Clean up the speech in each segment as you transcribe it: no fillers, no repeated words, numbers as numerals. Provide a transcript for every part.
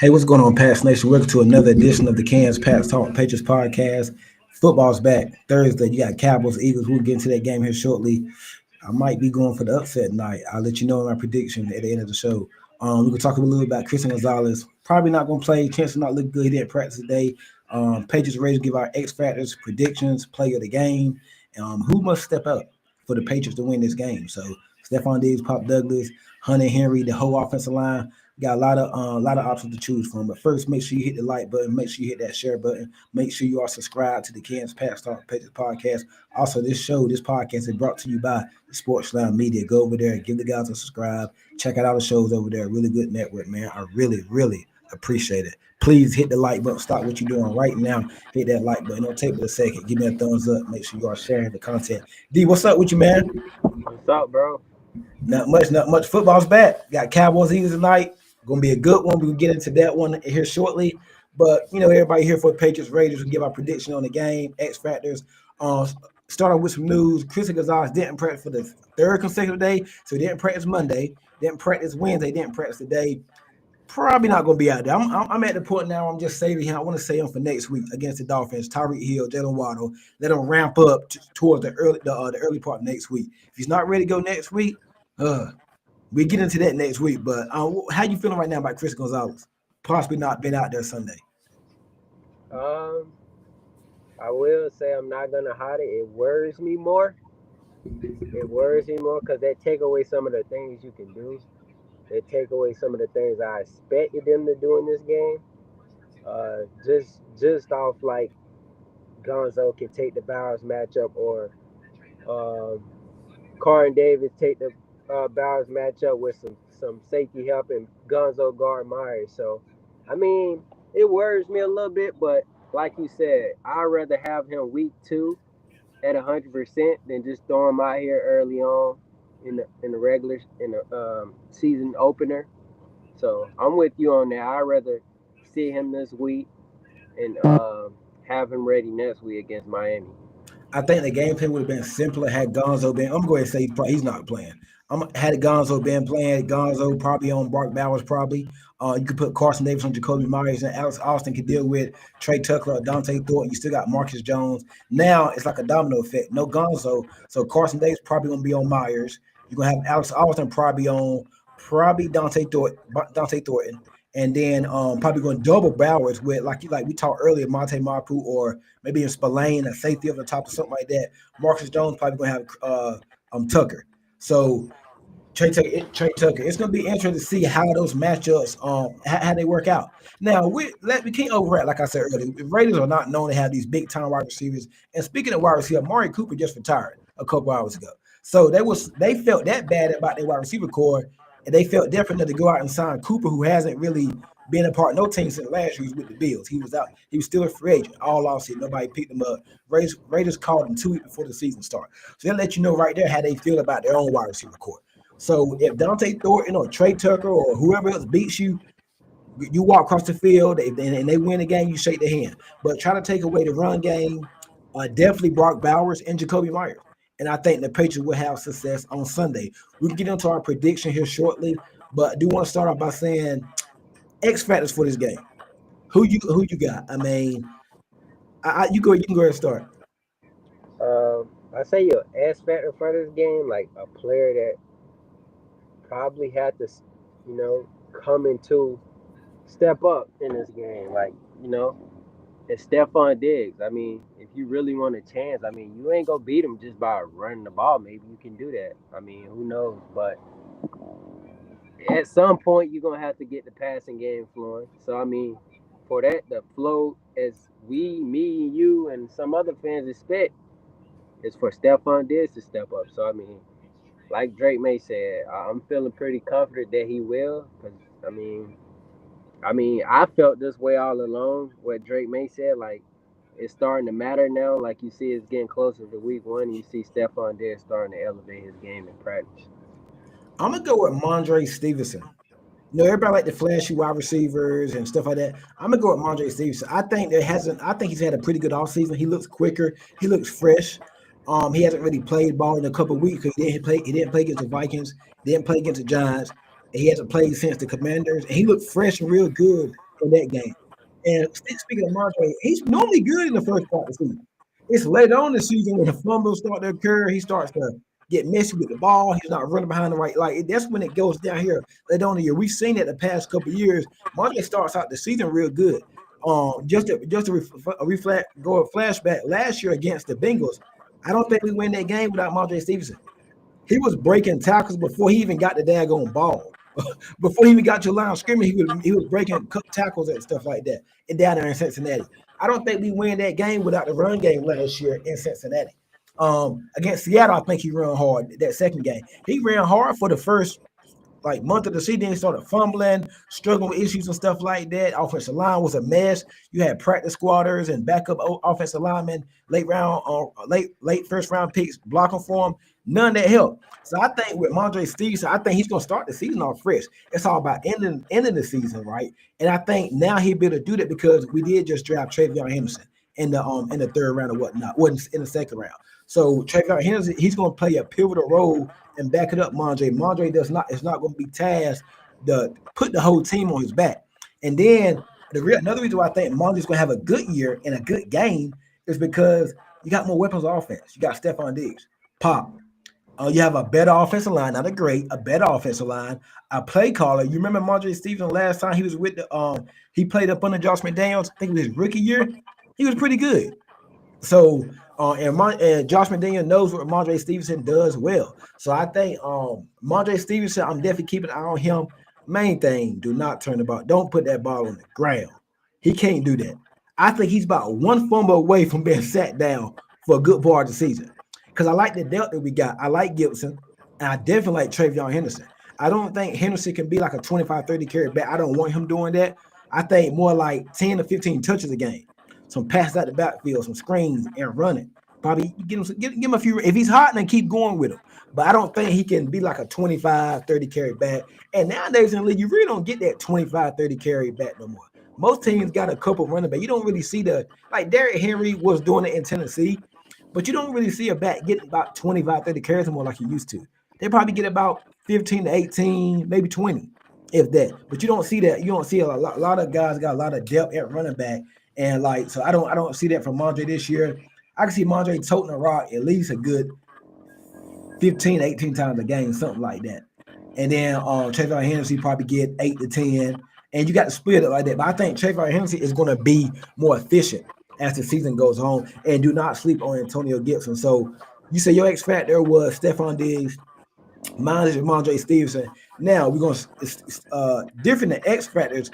Hey, what's going on, Pats Nation? Welcome to another edition of the Cans Pats Talk Patriots podcast. Football's back Thursday. You got Cowboys, Eagles. We'll get into that game here shortly. I might be going for the upset tonight. I'll let you know my prediction at the end of the show. We can talk a little about Christian Gonzalez. Probably not going to play. Chance to not look good. He didn't practice today. Patriots ready to give our X factors, predictions, play of the game. Who must step up for the Patriots to win this game? So Stephon Diggs, Pop Douglas, Hunter Henry, the whole offensive line. Got a lot of options to choose from. But first, make sure you hit the like button. Make sure you hit that share button. Make sure you are subscribed to the Kansas Pats Talk Patriots podcast. Also, this podcast is brought to you by Sports Line Media. Go over there, give the guys a subscribe. Check out all the shows over there. Really good network, man. I really, really appreciate it. Please hit the like button. Stop what you're doing right now. Hit that like button. Don't take but a second. Give me a thumbs up. Make sure you are sharing the content. D, what's up with you, man? What's up, bro? Not much. Football's back. Got Cowboys Eagles tonight. Gonna be a good one. We'll get into that one here shortly. But everybody here for the Patriots Raiders will give our prediction on the game, X factors. Starting with some news. Christian Gonzalez didn't practice for the third consecutive day, so he didn't practice Monday, didn't practice Wednesday, didn't practice today. Probably not gonna be out there. I'm at the point now. I'm just saving him. I want to save him for next week against the Dolphins. Tyreek Hill, Jalen Waddle. Let him ramp up towards the early part of next week. If he's not ready to go next week, we get into that next week. But how you feeling right now about Chris Gonzalez possibly not been out there Sunday? I will say I'm not gonna hide it. It worries me more. It worries me more because they take away some of the things you can do. They take away some of the things I expected them to do in this game. Just off like Gonzo can take the Bowers matchup, or Carr and Davis take the Bowers matchup with some safety help and Gonzo guard Myers. So, I mean, it worries me a little bit, but like you said, I'd rather have him week 2 at 100% than just throw him out here early on in the season opener. So I'm with you on that. I'd rather see him this week and have him ready next week against Miami. I think the game plan would have been simpler had Gonzo been. I'm going to say he's not playing. Had Gonzo been playing, Gonzo probably on Brock Bowers probably. You could put Carson Davis on Jacoby Myers, and Alex Austin could deal with Trey Tucker or Dante Thornton. You still got Marcus Jones. Now it's like a domino effect. No Gonzo, so Carson Davis probably going to be on Myers. You're going to have Alex Austin probably on Dante Thornton. And then probably going to double Bowers with like we talked earlier, Monte Marpu or maybe in Spillane, a safety over the top or something like that. Marcus Jones probably going to have Tucker. So Trey Tucker. It's going to be interesting to see how those matchups how they work out. Now we can't overreact. Like I said earlier, the Raiders are not known to have these big time wide receivers. And speaking of wide receiver, Amari Cooper just retired a couple hours ago. So they felt that bad about their wide receiver core. And they felt different to go out and sign Cooper, who hasn't really been a part of no team since last year. He was with the Bills. He was out. He was still a free agent all offseason. Nobody picked him up. Raiders called him 2 weeks before the season started. So they'll let you know right there how they feel about their own wide receiver core. So if Dante Thornton or Trey Tucker or whoever else beats you, you walk across the field and they win the game, you shake their hand. But try to take away the run game, definitely Brock Bowers and Jacoby Myers. And I think the Patriots will have success on Sunday. We can get into our prediction here shortly, but I do want to start off by saying X factors for this game. Who you got? I mean, you can go ahead and start. I say your X factor for this game, like a player that probably had to, come into step up in this game, like it's Stephon Diggs. I mean, if you really want a chance, I mean, you ain't gonna beat him just by running the ball. Maybe you can do that. I mean, who knows? But at some point, you're gonna have to get the passing game flowing. So I mean, for that, the flow as me, and you, and some other fans expect is for Stephon Diggs to step up. So I mean, like Drake May said, I'm feeling pretty confident that he will. Because I mean, I felt this way all along. What Drake May said, like, it's starting to matter now. Like, you see it's getting closer to week 1. And you see Stephon Diggs starting to elevate his game in practice. I'm going to go with Mondre Stevenson. Everybody like the flashy wide receivers and stuff like that. I'm going to go with Mondre Stevenson. I think he's had a pretty good offseason. He looks quicker. He looks fresh. He hasn't really played ball in a couple of weeks because he didn't play against the Vikings. Didn't play against the Giants. He hasn't played since the Commanders. And he looked fresh and real good in that game. And speaking of Montre, he's normally good in the first part of the season. It's later on in the season when the fumbles start to occur, he starts to get messy with the ball. He's not running behind the right. Like that's when it goes down here later on in the year. We've seen it the past couple of years. Montre starts out the season real good. Go a flashback last year against the Bengals. I don't think we win that game without Montre Stevenson. He was breaking tackles before he even got the daggone ball. Before he even got to the line of scrimmage, he was breaking tackles and stuff like that. And down there in Cincinnati, I don't think we win that game without the run game last year in Cincinnati. Against Seattle, I think he ran hard that second game. He ran hard for the first like month of the season. He started fumbling, struggling with issues and stuff like that. Offensive line was a mess. You had practice squatters and backup offensive linemen, late first round picks blocking for him. None of that helped. So I think with Mondre Stevenson, I think he's gonna start the season off fresh. It's all about ending the season, right? And I think now he'll be able to do that because we did just draft Travion Henderson in the third round or whatnot, wasn't in the second round. So Travion Henderson, he's gonna play a pivotal role and back it up, Mondre. Mondre is not going to be tasked to put the whole team on his back. And then another reason why I think Mondre's going to have a good year and a good game is because you got more weapons of offense. You got Stephon Diggs, Pop. You have a better offensive line, not a better offensive line. A play caller. You remember Mondre Stevenson last time he was with he played up under Josh McDaniels. I think it was his rookie year. He was pretty good. So and Josh McDaniel knows what Mondre Stevenson does well. So I think Mondre Stevenson, I'm definitely keeping an eye on him. Main thing, do not turn the ball. Don't put that ball on the ground. He can't do that. I think he's about one fumble away from being sat down for a good part of the season. Because I like the depth that we got. I like Gibson, and I definitely like Travion Henderson. I don't think Henderson can be like a 25-30 carry back. I don't want him doing that. I think more like 10 to 15 touches a game. Some passes out the backfield, some screens, and running. Probably give him a few. If he's hot, then keep going with him. But I don't think he can be like a 25-30 carry back. And nowadays in the league, you really don't get that 25-30 carry back no more. Most teams got a couple running back. You don't really see like Derrick Henry was doing it in Tennessee, but you don't really see a back getting about 25-30 carries no more like you used to. They probably get about 15 to 18, maybe 20, if that. But you don't see that. You don't see a lot of guys got a lot of depth at running back. And like, so I don't see that from Mondre this year. I can see Mondre toting a rock at least a good 15, 18 times a game, something like that. And then Travion Henderson probably get 8 to 10. And you got to split it like that. But I think Travion Henderson is going to be more efficient as the season goes on. And do not sleep on Antonio Gibson. So you say your X factor was Stephon Diggs. Mine is Mondre Stevenson. Now we're going to different than X factors.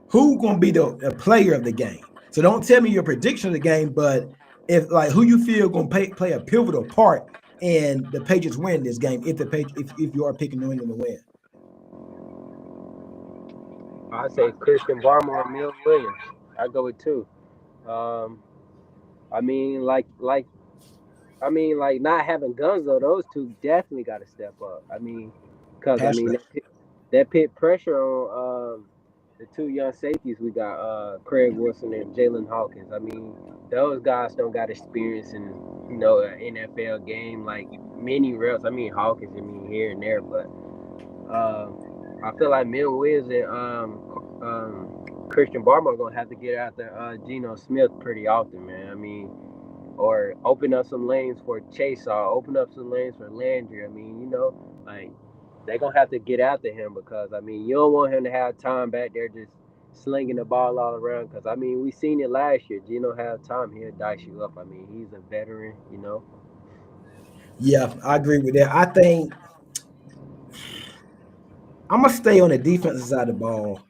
Who's going to be the player of the game? So don't tell me your prediction of the game, but if like who you feel going to play a pivotal part in the Patriots win this game, if you are picking New England to win. I say Christian Barmore and Mills Williams. I go with two. I mean, like not having guns though. Those two definitely got to step up. I mean, because I mean that pit pressure on the two young safeties we got, Craig Wilson and Jalen Hawkins. I mean, those guys don't got experience in an NFL game like many reps. I mean Hawkins, I mean here and there, but I feel like Mills Williams and Christian Barmore are gonna have to get after Geno Smith pretty often, man. I mean, or open up some lanes for Chase or open up some lanes for Landry. I mean, like they're gonna have to get after him because I mean you don't want him to have time back there just slinging the ball all around. Because I mean we seen it last year. Geno have time, he'll dice you up. I mean he's a veteran, Yeah, I agree with that. I think I'm gonna stay on the defensive side of the ball.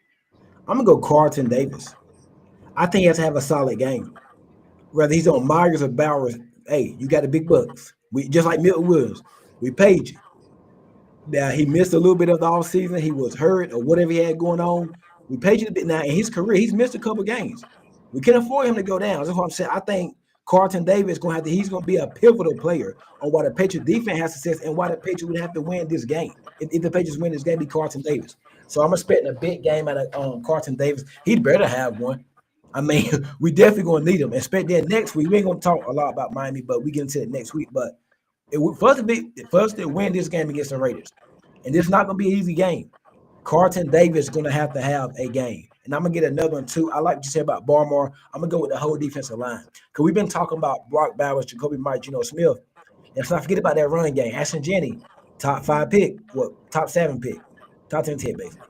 I'm gonna go Carlton Davis. I think he has to have a solid game. Whether he's on Myers or Bowers, hey, you got the big bucks. We just like Milton Williams. We paid you. Now he missed a little bit of the offseason. He was hurt or whatever he had going on. We paid you a bit. Now in his career, he's missed a couple games. We can't afford him to go down. That's what I'm saying. I think Carlton Davis he's gonna be a pivotal player on why the Patriots defense has success and why the Patriots would have to win this game. If the Patriots win this game, be Carlton Davis. So I'm expecting a big game out of Carlton Davis. He'd better have one. I mean, we definitely gonna need him. Expect that next week. We ain't gonna talk a lot about Miami, but we get into it next week. But for us to win this game against the Raiders, and this is not gonna be an easy game. Carlton Davis is gonna have to have a game, And I'm gonna get another one too. I like what you said about Barmore. I'm gonna go with the whole defensive line because we've been talking about Brock Bowers, Jacoby Myers, Smith. Let's not forget about that run game. Ashton Jenney, top 5 pick, top 7 pick, top 10 pick basically.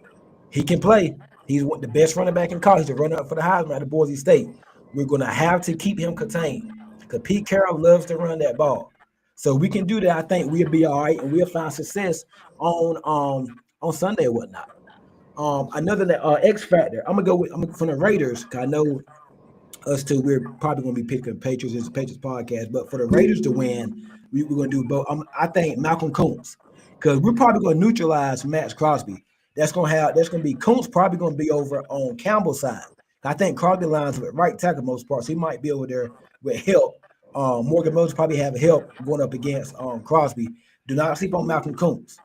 He can play. He's the best running back in college. He's a runner up for the Heisman at Boise State. We're going to have to keep him contained because Pete Carroll loves to run that ball. So we can do that. I think we'll be all right, and we'll find success on Sunday or whatnot. Another X factor. I'm from the Raiders. Cause I know us too. We're probably going to be picking Patriots as a Patriots podcast, but for the Raiders to win, we're going to do both. I think Malcolm Kuntz, because we're probably going to neutralize Max Crosby. That's going to be Kuntz probably going to be over on Campbell's side. I think Crosby lines with right tackle most parts. He might be over there with help. Morgan Moses probably have help going up against Crosby. Do not sleep on Malcolm Kuntz.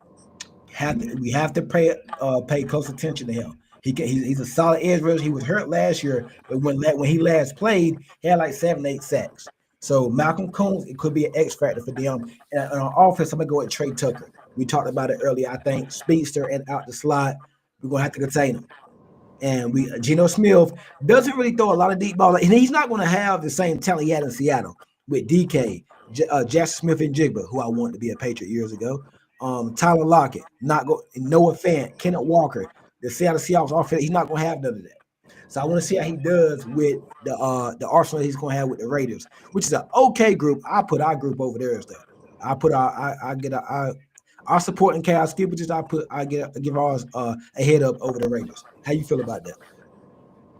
We have to pay close attention to him. He's a solid edge rusher. He was hurt last year, but when he last played, he had like 7-8 sacks. So Malcolm Combs, it could be an X factor for them. And on offense, I'm gonna go with Trey Tucker. We talked about it earlier. I think speedster and out the slot, we're gonna have to contain him. And Geno Smith doesn't really throw a lot of deep balls, and he's not going to have the same talent he had in Seattle with DK, Jackson Smith and Jigba, who I wanted to be a Patriot years ago. Tyler Lockett, Noah Fant, Kenneth Walker, the Seattle Seahawks offense. He's not going to have none of that. So I want to see how he does with the arsenal he's going to have with the Raiders, which is an okay group. I put our group over theirs though. I put our supporting chaos skippages. I give ours a head up over the Raiders. How you feel about that?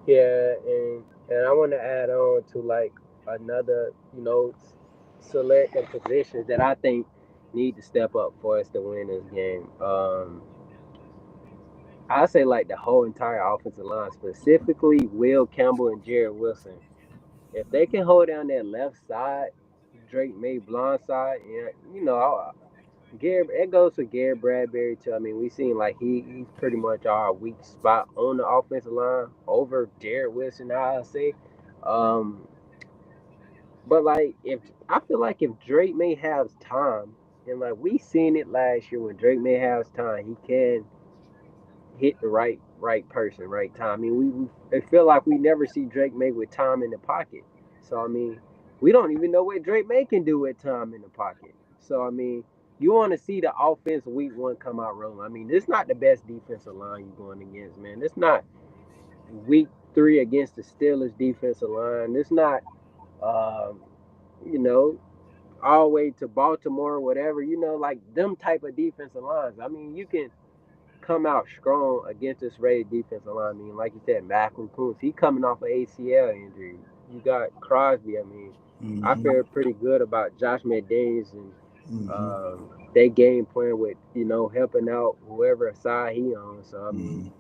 Yeah, and I want to add on to like another, select of positions that I think need to step up for us to win this game. I say like the whole entire offensive line, specifically Will Campbell and Jared Wilson. If they can hold down that left side, Drake May blind side, and Garrett, it goes to Garrett Bradbury too. I mean, we seen like he's pretty much our weak spot on the offensive line over Jared Wilson. I'll say, um, but like if I feel like if Drake May has time, and like we seen it last year when Drake May has time, he can hit the right person, right time. I mean, we feel like we never see Drake May with time in the pocket. So I mean, we don't even know what Drake May can do with time in the pocket. So I mean, you want to see the offense week one come out rolling. I mean, this is not the best defensive line you're going against, man. This not week three against the Steelers defensive line. This not, um, you know, all the way to Baltimore, whatever. Like them type of defensive lines. I mean, you can come out strong against this Raiders defensive line. I mean, like you said, Malcolm Kuntz, he coming off an ACL injury. You got Crosby. I mean, I Mm-hmm. feel pretty good about Josh McDaniels and Mm-hmm. they game plan with helping out whoever side he on. So I mean,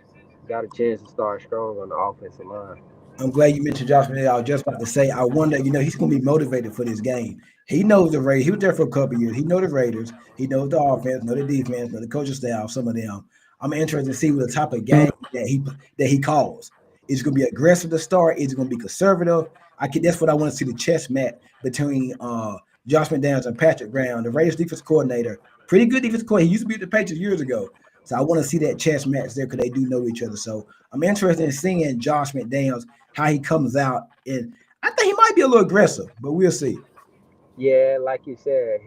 Mm-hmm. got a chance to start strong on the offensive line. I'm glad you mentioned Josh McDaniels. I was just about to say, I wonder, he's going to be motivated for this game. He knows the Raiders. He was there for a couple of years. He knows the Raiders. He knows the offense, know the defense, know the coaching staff, some of them. I'm interested to see what the type of game that he calls. Is it going to be aggressive to start? Is it going to be conservative? That's what I want to see, the chess match between Josh McDaniels and Patrick Graham, the Raiders defense coordinator. Pretty good defense coordinator. He used to be with the Patriots years ago. So I want to see that chess match there because they do know each other. So I'm interested in seeing Josh McDaniels, how he comes out. And I think he might be a little aggressive, but we'll see. Yeah, like you said,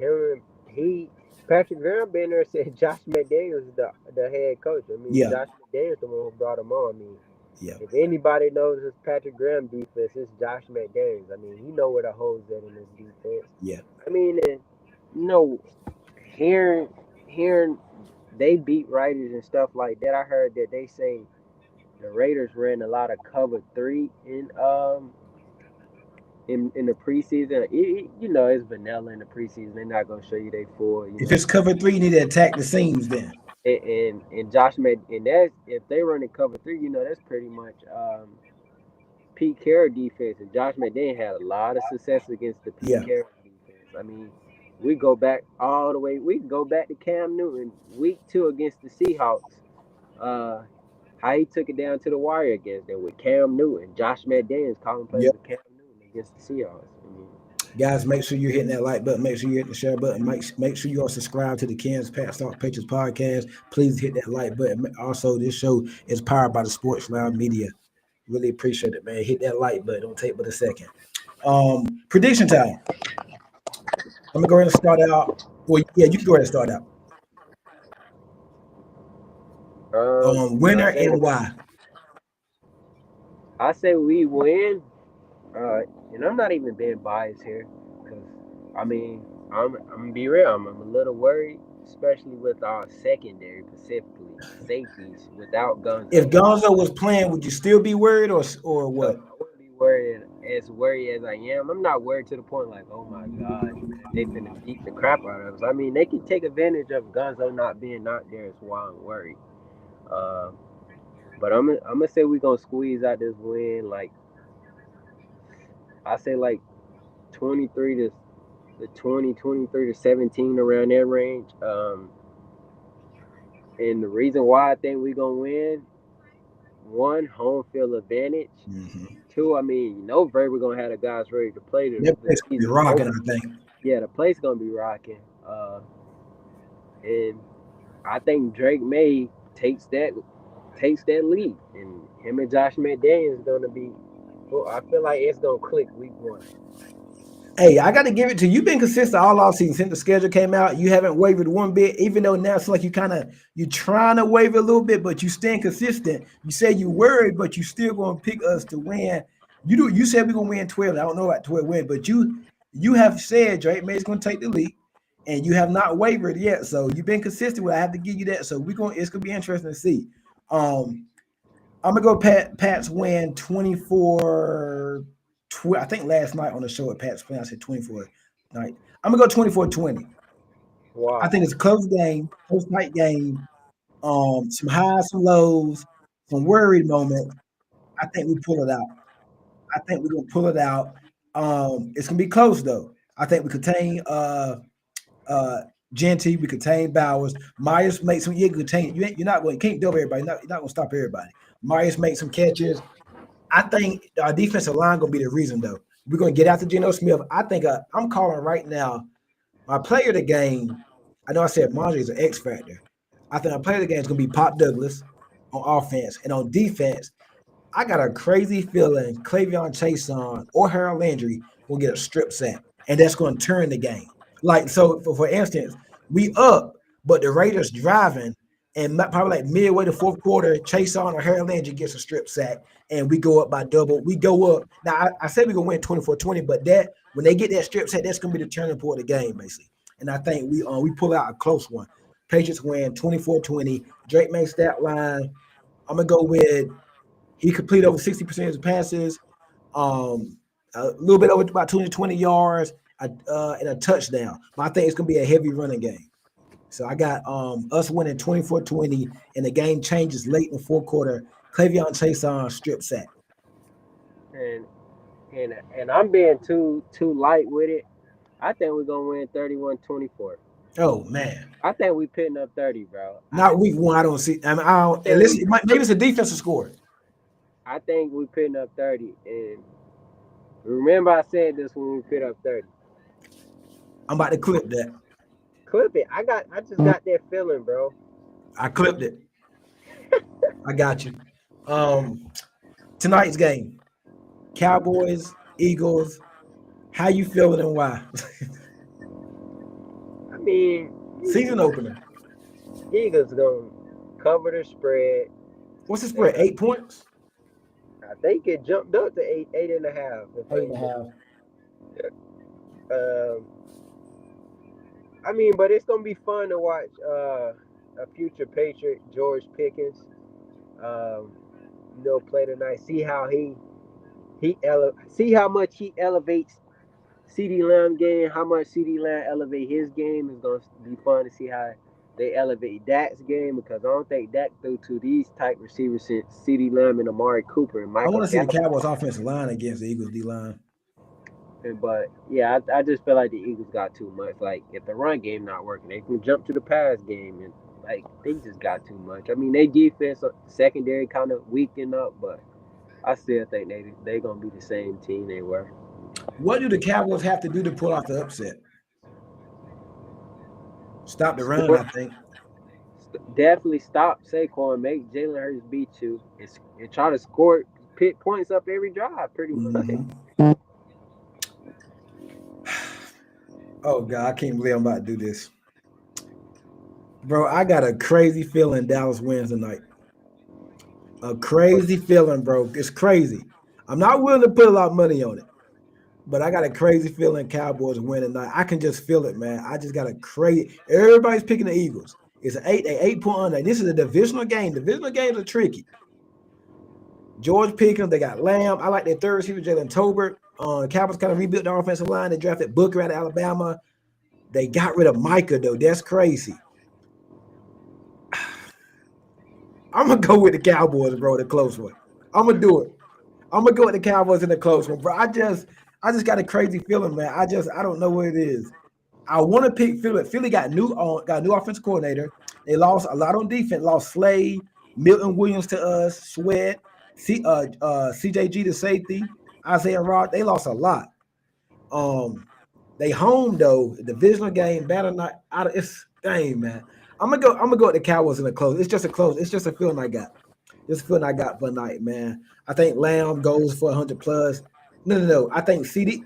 Patrick Graham been there said Josh McDaniels is the head coach. I mean, Yeah, Josh McDaniels the one who brought him on. I mean, yeah, if anybody knows his Patrick Graham defense, it's Josh McDaniels. I mean, he know where the holes at in his defense. yeah. I mean, and, you know, hearing they beat Raiders and stuff like that. I heard that they say the Raiders ran a lot of cover three in the preseason. It's vanilla in the preseason. They're not gonna show you they full. If it's cover three, you need to attack the seams then. And Josh made and that's if they run in cover three, that's pretty much Pete Carroll defense. And Josh McDaniel had a lot of success against the Pete Yeah. Carroll defense. I mean, we go back all the way. We can go back to Cam Newton week two against the Seahawks. Uh, how he took it down to the wire against them with Cam Newton, Josh McDaniels calling plays Yep. with Cam Newton against the Seahawks. I mean, Guys, make sure you're hitting that like button. Make sure you hit the share button. Make sure you are subscribed to the Ken's Pat Talk Patriots podcast. Please hit that like button. Also, this show is powered by the Sports Loud Media. Really appreciate it, man. Hit that like button. Don't take but a second. Prediction time. I'm gonna go ahead and start out. Well, yeah, you can go ahead and start out. I Winner say and why. we win. And I'm not even being biased here, because I mean I'm gonna be real. I'm a little worried, especially with our secondary, specifically safeties without If Gonzo. Gonzo was playing, would you still be worried or So what? I wouldn't be worried as I am. I'm not worried to the point like, oh my gosh, man, they finna beat the crap out of us. I mean, they can take advantage of Gonzo not being out there. Is why I'm worried. Uh, but I'm gonna say we gonna squeeze out this win. Like I say, like 23 to the 20, 23 to 17 around that range. And the reason why I think we gonna win, one, home field advantage. Mm-hmm. Two, I mean, we're gonna have the guys ready to play. That The place be season's rocking, over. I think. Yeah, the place gonna be rocking. And I think Drake May takes that lead, and him and Josh McDaniels gonna be. Well, I feel like it's gonna click week one. Hey, I got to give it to you. You've been consistent all off season since the schedule came out. You haven't wavered one bit, even though now it's like you trying to waver a little bit, but you staying consistent. You say you worried, but you still going to pick us to win. You said we're gonna win 12. I don't know about 12 win, but you have said Drake May's gonna take the lead, and you have not wavered yet. So you've been consistent. With I have to give you that. So it's gonna be interesting to see. Um, I'm gonna go Pats win 24. I think last night on the show at Pats playing, I said 24 night. I'm gonna go 24-20. I Wow. think it's a close game, close tight game. Some highs, some lows, some worried moments. I think we pull it out. I think we're gonna pull it out. It's gonna be close though. I think we contain uh Genty, we contain Bowers. Myers makes some you contain you're not going you can't double everybody, you're not gonna stop everybody. Myers makes some catches. I think our defensive line gonna be the reason though. We're gonna get after Geno Smith. I think I'm calling right now. My player of the game. I know I said Mondre is an X factor. I think our player of the game is gonna be Pop Douglas on offense and on defense. I got a crazy feeling Clavion Chason or Harold Landry will get a strip sack, and that's going to turn the game. Like so, for instance, we up, but the Raiders driving, and probably like midway the fourth quarter, Chason or Harold Landry gets a strip sack, and we go up by double. We go up. Now I said we're gonna win 24-20, but that when they get that strip sack, that's gonna be the turning point of the game, basically. And I think we pull out a close one. Patriots win 24-20. Drake May stat line. I'm gonna go with he completed over 60% of his passes, a little bit over about 220 yards, and a touchdown. But I think it's going to be a heavy running game. So I got us winning 24-20, and the game changes late in the fourth quarter. Clavion Chason strip sack. And and I'm being too light with it. I think we're gonna win 31-24. Oh man, I think we pitting up 30, bro. not week one. I don't see. I mean, I I don't. think we Maybe it's a defensive score. I think we pitting up 30. And remember I said this when we pit up 30. I'm about to clip that. Clip it. I just got that feeling, bro. I clipped it. I got you. Um, Tonight's game: Cowboys, Eagles. How you feeling and why? I mean, Season opener. Eagles gonna cover the spread. What's the And spread? 8 points? I think it jumped up to eight and a half. If I Eight and ain't a mistaken. half. Um, I mean, but it's gonna be fun to watch a future Patriot, George Pickens, um, play tonight. See how much he elevates CD Lamb game. How much CD Lamb elevate his game is gonna be fun to see how they elevate Dak's game, because I don't think Dak threw to these type receivers since CD Lamb and Amari Cooper and I Michael want to see the Gallup. Cowboys offensive line against the Eagles D line. But yeah, I just feel like the Eagles got too much. Like if the run game not working, they can jump to the pass game, and like they just got too much. I mean, they defense secondary kind of weakened up, but I still think they gonna be the same team they were. What do the Cowboys have to do to pull off the upset? Stop the run, Score, I think. definitely stop Saquon, make Jalen Hurts beat you, and try to score pit points up every drive, pretty much. Mm-hmm. Oh God, I can't believe I'm about to do this, bro. I got a crazy feeling Dallas wins tonight. A crazy feeling, bro. It's crazy. I'm not willing to put a lot of money on it, but I got a crazy feeling Cowboys win tonight. I can just feel it, man. I just got a crazy. Everybody's picking the Eagles. It's an 8 point under. This is a divisional game. Divisional games are tricky. George Pickens, they got Lamb. I like their third receiver, Jalen Tolbert. Cowboys kind of rebuilt their offensive line. They drafted Booker out of Alabama. They got rid of Micah, though. That's crazy. I'm gonna go with the Cowboys, bro. The close one. I'm gonna do it. I'm gonna go with the Cowboys in the close one, bro. I just got a crazy feeling, man. I don't know what it is. I want to pick Philly. Philly got a new offensive coordinator. They lost a lot on defense. Lost Slay, Milton Williams to us, Sweat, CJG to safety, Isaiah Rod. They lost a lot. Um, they home though, divisional game, battle night. It's dang man. I'm gonna go with the Cowboys in the close. It's just a close. It's just a feeling I got. This feeling I got for night, man. I think Lamb goes for 100 plus. No. I think CD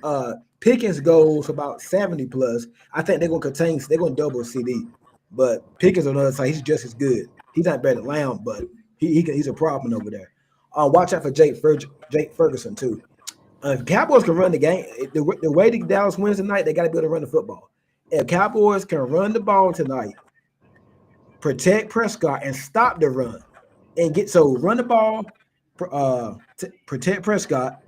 Pickens goes for about 70 plus. I think they're gonna double CD. But Pickens on the other side, he's just as good. He's not better than Lamb, but he's a problem over there. Watch out for Jake Ferguson too. If Cowboys can run the game, the way the Dallas wins tonight, they got to be able to run the football. If Cowboys can run the ball tonight, protect Prescott and stop the run, and run the ball, protect Prescott,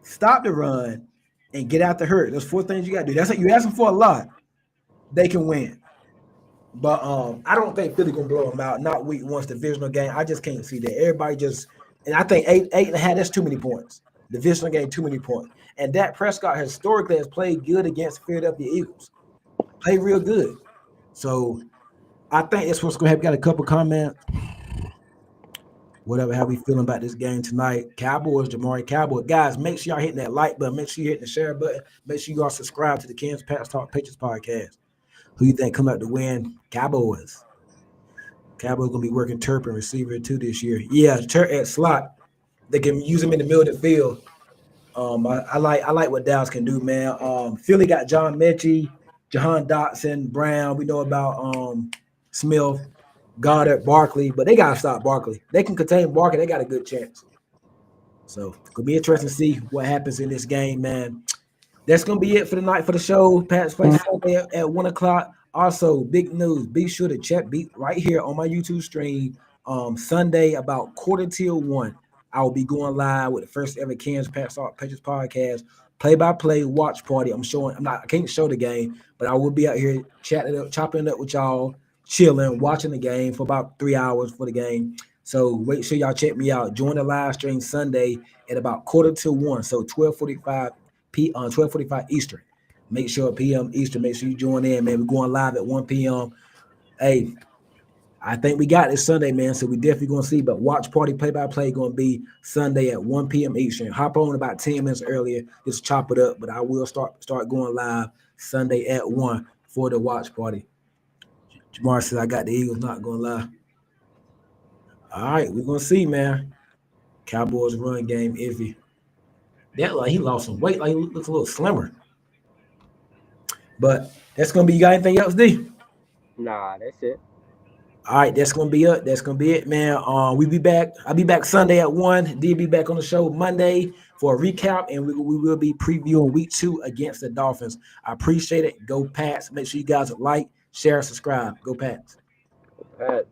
stop the run, and get out the hurt. Those four things you got to do. That's what you're asking for a lot. They can win. But I don't think Philly gonna blow them out. Not week one's divisional game. I just can't see that. Everybody just, and I think eight and a half. That's too many points. Divisional game, too many points. And Dak Prescott historically has played good against Philadelphia Eagles. Played real good. So I think that's what's gonna happen. Got a couple comments. Whatever, how we feeling about this game tonight? Cowboys, Jamari Cowboys. Guys, make sure y'all hitting that like button. Make sure you hitting the share button. Make sure you all subscribe to the Kansas Pats Talk Patriots podcast. Who you think come out to win? Cowboys. Cowboys gonna be working Turpin receiver too this year. Yeah, at slot. They can use him in the middle of the field. I like what Dallas can do, man. Philly got John Mechie, Jahan Dotson, Brown. We know about Smith, Goddard, Barkley, but they gotta stop Barkley. They can contain Barkley. They got a good chance. So it could be interesting to see what happens in this game, man. That's gonna be it for the night for the show. Pat's Play Sunday at 1:00. Also, big news. Be sure to check be right here on my YouTube stream. Sunday about quarter till 1. I will be going live with the first ever Kansas Patriots podcast, play-by-play watch party. I can't show the game, but I will be out here chopping it up with y'all, chilling, watching the game for about 3 hours for the game. So make sure y'all check me out. Join the live stream Sunday at about quarter till 1. So 12:45 on 12:45 Eastern. Make sure PM Eastern. Make sure you join in, man. We're going live at 1 p.m. Hey, I think we got this Sunday, man. So we definitely gonna see. But watch party play-by-play gonna be Sunday at 1 p.m. Eastern. Hop on about 10 minutes earlier, just chop it up. But I will start going live Sunday at 1 for the watch party. Jamar says I got the Eagles, not gonna lie. All right, we're gonna see, man. Cowboys run game iffy. That like he lost some weight, like he looks a little slimmer. But that's gonna be. You got anything else, D? Nah, that's it. All right, that's gonna be it. That's gonna be it, man. We be back. I'll be back Sunday at 1. D be back on the show Monday for a recap, and we will be previewing week 2 against the Dolphins. I appreciate it. Go Pats. Make sure you guys like, share, subscribe. Go Pats. Pat.